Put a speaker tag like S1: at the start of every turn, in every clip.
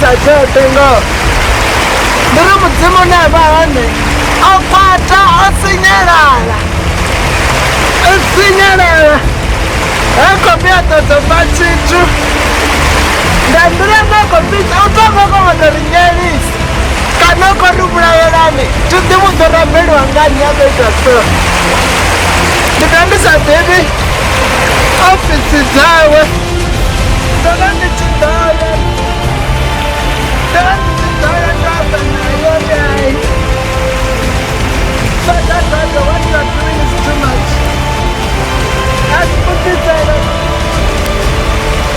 S1: ndisa chote ngo ndiri mudzimu nevane akwata asinyalala ekopyatotopa chitu ndandirenokopita utokokomotoringelisi kanokorubulavelane tudimudorambeliwanganyabeta so ndikandisa bebi ofisi zawe ndokandichidaya ndabanayoai but what you are doing is too much. Let's put it there.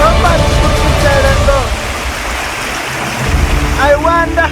S1: Nobody put it there and go. I wonder.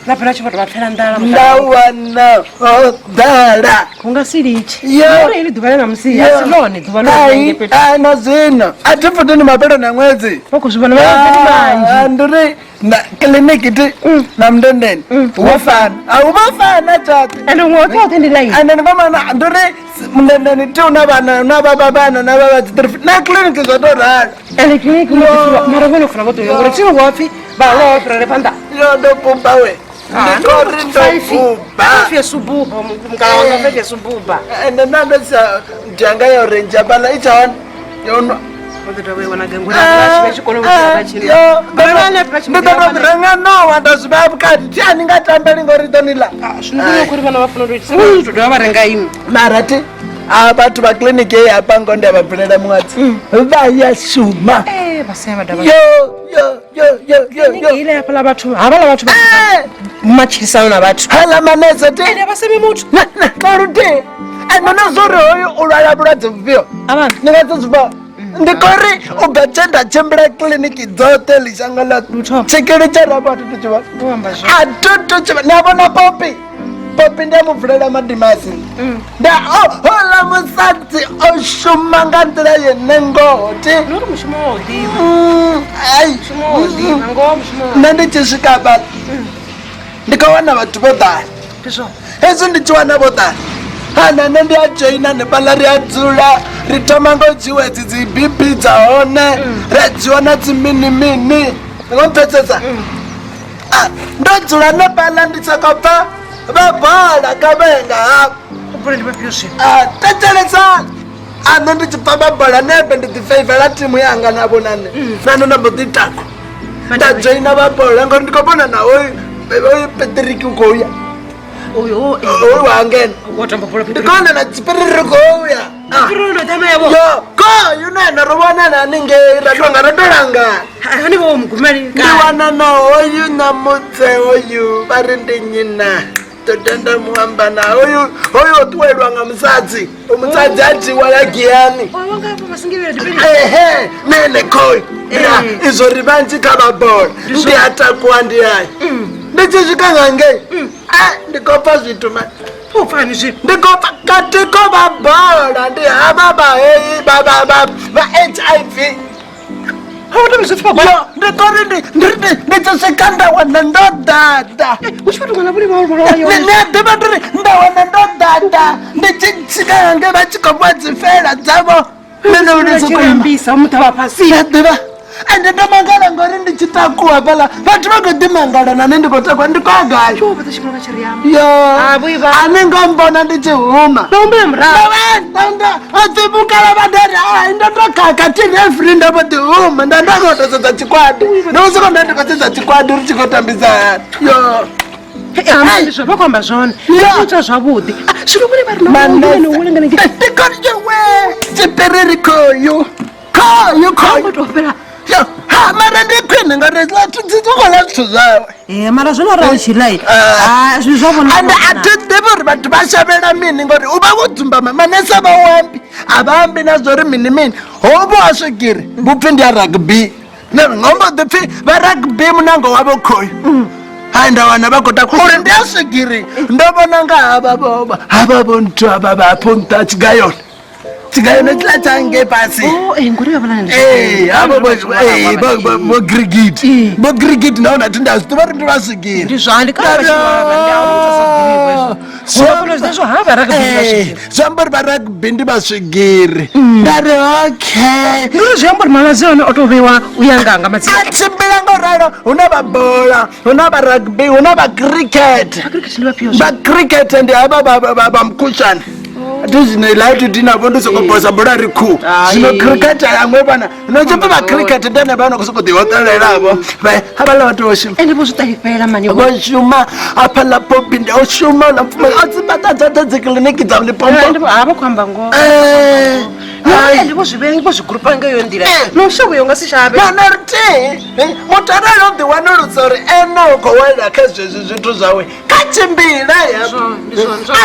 S2: Lapera chipata bapfera ndala
S1: ndawana odala
S2: kungasirichi iri dhuvana namusiya asilone
S1: dhuvana nozino atifuti ni mapero na mwezi
S2: okuzvivana vaaziri
S1: ndiri kliniki ti namndendeni wofana awumafana chati
S2: ende umwototendilai
S1: ende nikomana ndiri mndendeni ti unababa bana nababa titirifi na kliniki zotorala
S2: ende kliniki maravano kufuna votoyongora chino wapi balopirare panda
S1: yodopupa we ende nandosa janga ya orange bala ichaona yono nditotovirenga no wandazvivavukati tiani ngatambeli ngoritonila marati avatu vakliniki eyi apa ngonde vabvulela mwatsi vayashuma
S2: machisano na vatu
S1: hala manese ti
S2: vasemi mutu
S1: karuti anonozori hoyo ulwala vulwadze vuvio ningatozviva ndikori ugatenda chembera kliniki dzote lishangala chikiri cha rabati tuchiva atutu chiva nabona popi ndiye mubvulela madimasi nda hola musadzi oshuma ndila yenengoti nandichisvika bala ndikawana vatu vodhani hezvi ndichiwana vodhani hanane ndiyajoina nebala riyadzula ritomangojiwe dzidzi bp dzaone radziona dziminimini ngomupesesa ndodzula nebala nditsakabva vabhala kavenga hapo tetelesana ano ndichibva mabhola nebe ndidifeivhera timu yanga navo nane nano nambotitako ndajoina vabhola ngori ndikobona nawoyu peteriki ukouya oyu wangena ndikona nachipereri kouya koyu nena rovona naninge ratonga ratolangana ndiwana naoyu namutse oyu vari ndinyina totenda muambana oyu otuwailwanga musadzi omusadzi atiwa yagiyani ehe nene koyu izvo rivanjika vabhola ndiatakuwa ndiyayi ndichisvikangangei ndikopa zvitu ma ndikopa katiko vabhola ndihava vaheyi va-HIV ndichisvikandawana ndodhadha ndivatiri ndawana ndodhadha ndichitsikangange vachikobwa dzifera dzavo neneudiva ende ndamangala ngori ndichitakuwa pala vatu vagodimangala nane ndikotakwa ndikoagayo anengombona ndichihuma adzimukala vadari ndotokaka tirefri ndapotihuma ndandakotosedza chikwadi nousuko ndandikosedza chikwadi richikotambisa hatu
S2: zvakwamba zvone ita zvavudi
S1: ndikoriwe chipereri koyu mara ndikwini ngarizlatidzitokola zvithu zvawe
S2: mara zvinorauchilai
S1: ande atidivi uri vatu vashavela mini ngori uva kudzumbama manesa vawambi avaambi nazvori minimini hovo wasvikiri vupfi ndiya rugby ngombodipfi varugby munango wavo koyu hai ndawana vakotako uri ndiyasvikiri ndovona nga havavo ntu ava vaponta chigayona chigayona chila change pasi bogrigid naona tindazvito vari ndivasvikiri zvambori varugby ndivasvikiri ndari
S2: zvambori mamaziona otovewa uyanganga
S1: achimbira ngoraro una vabhola una varugby una vacricket ndihava vamkushani atizvinelaitu tinavo ndosokobhosa bhora rikuu zvino cricket yamwe vana nochipa vacricket ndene vano kusokodhihotoreravo avalavotoshuma aphala popinde oshuma lapfuma atsibatadzadza dzikliniki dzavulipombo nanoriti mutaralo ndiwane rutsori enokowela kezvezvi zvithu zvawe kachimbira yavo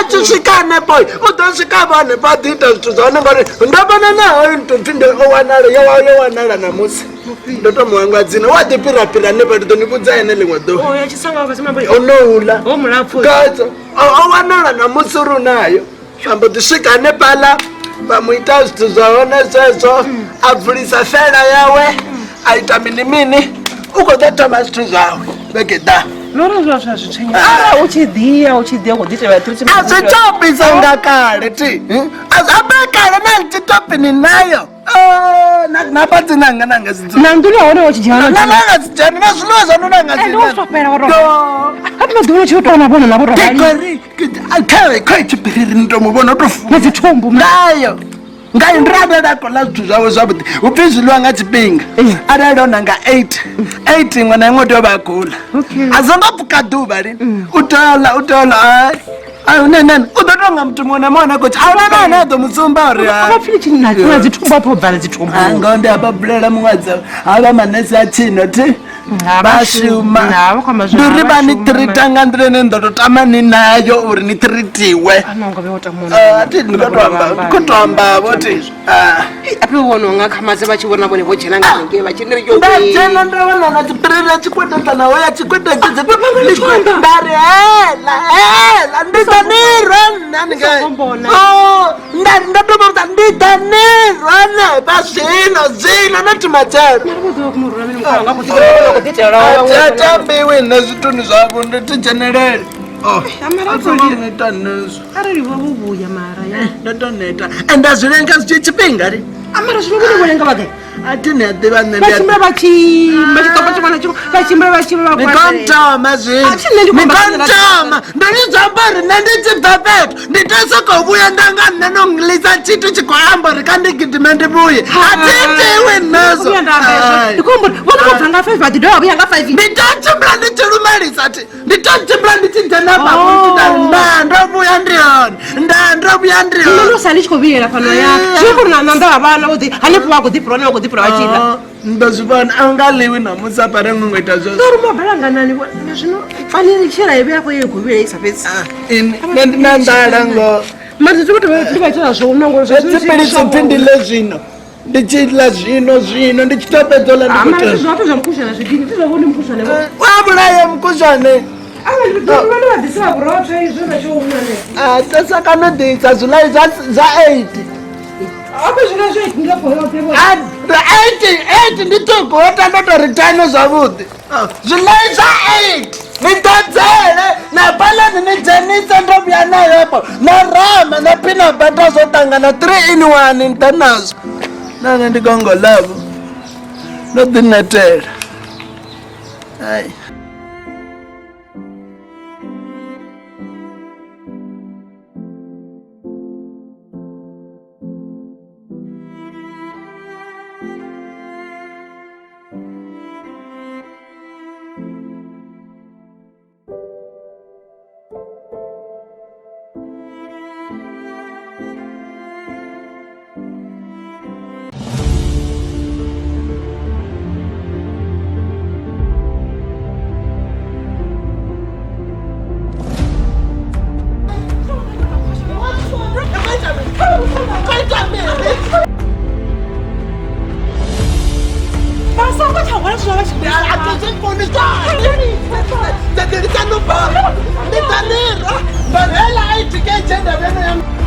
S1: achisvikane boy udosvika vanhu padhita zvithu zvavanengori ndovona nahoyo ntopfinde owanala namusi ndotomuwangwadzina wadipirapira nepatitonibudzayene limwe do unoula kadzo owanala namusi runayo ambodisvikane pala vamuita zvithu zvavona swezvo abvurisa fera yawe aita minimini ukotatoma zvithu zvawe vegeda azvitopisa ngakale ti azvabekale nanditopini nayo napadzinangananga zidzoanangazijana nazvinoa zvanonangazinakoichipiriri nitomuvona otofunezitombo nayo ngai ndiravedakola zvithu zvavo zvavudi upfi zviliwa ngachipinga aralonanga 8 imwe naimwe tovakula azongapfuka dhuva rini utola unenene utotonga muti mona mona kuti aunananadzo musumba uriangonde ababulela mumwadza ava manesi achino ti vashuma ndiri vanitirita ndirene ndototama ninayo uri nitiritiwe ati ndikotoamba voti
S2: apivononga khamaze vachiona vone vojena ngange
S1: ndajena ndavana nachipirira chikwededza nawo yachikwededzidze ndari hela nditanirwa ndari ndatomakuta nditanirwa nepa zvino natimatero atambiwi nezvituni zvavo nditijenereri ndotoneta nezvo ndotoneta andazvirenga zvichichipinga ri
S2: amara zvinokunewerenga vake
S1: atini adiva
S2: vachimba vachimba chitopa chimwana chiko vachimba vachimba
S1: ndikontoma zvinondikontoma ndoridzambori nanditibva peto nditosokovuya ndanga ndinonglisa chitu chikoambori kandigidhime ndivuye atitiwi nezo
S2: ndikomborivanakobvanga 5 but ndovavuyanga 5
S1: nditochimbla ndichirumarisa ti nditochimbla ndichijenabvakuitidari ndandovuya ndiyoni ndandovuya ndiyoni
S2: nonosali chikoviyera pano ya zvikurinananda vavana kuti hanepo vakudhipura nevakudhipura vachida
S1: ndozvivona aungaliwi namusa pare ngwengweta zvozvo
S2: torumabalanganani zvino faniri chera ive yako yegovira isapedzi
S1: nandala ngo
S2: mari tikuti ndikaitira
S1: zvounangozvipindile zvino ndichila zvino ndichitopedzola
S2: ndikutezvato zvamukushana zvidini tizvavoni mukushane
S1: wabulaye mukushane
S2: vanovadzisira kurava izvo vachiunane
S1: saka nodhisa zvulai za8
S2: apa zvinazvo
S1: 8 nditogota ndotoritano zvavudi zvulai za8 nitodzele napalani nijenisa ndovuya nayopo narama napinabata zvotangana 3 in 1 ntanazvo nane ndikongolavo ndodinetela ai Nditsanirwa, barela aitike chenda vene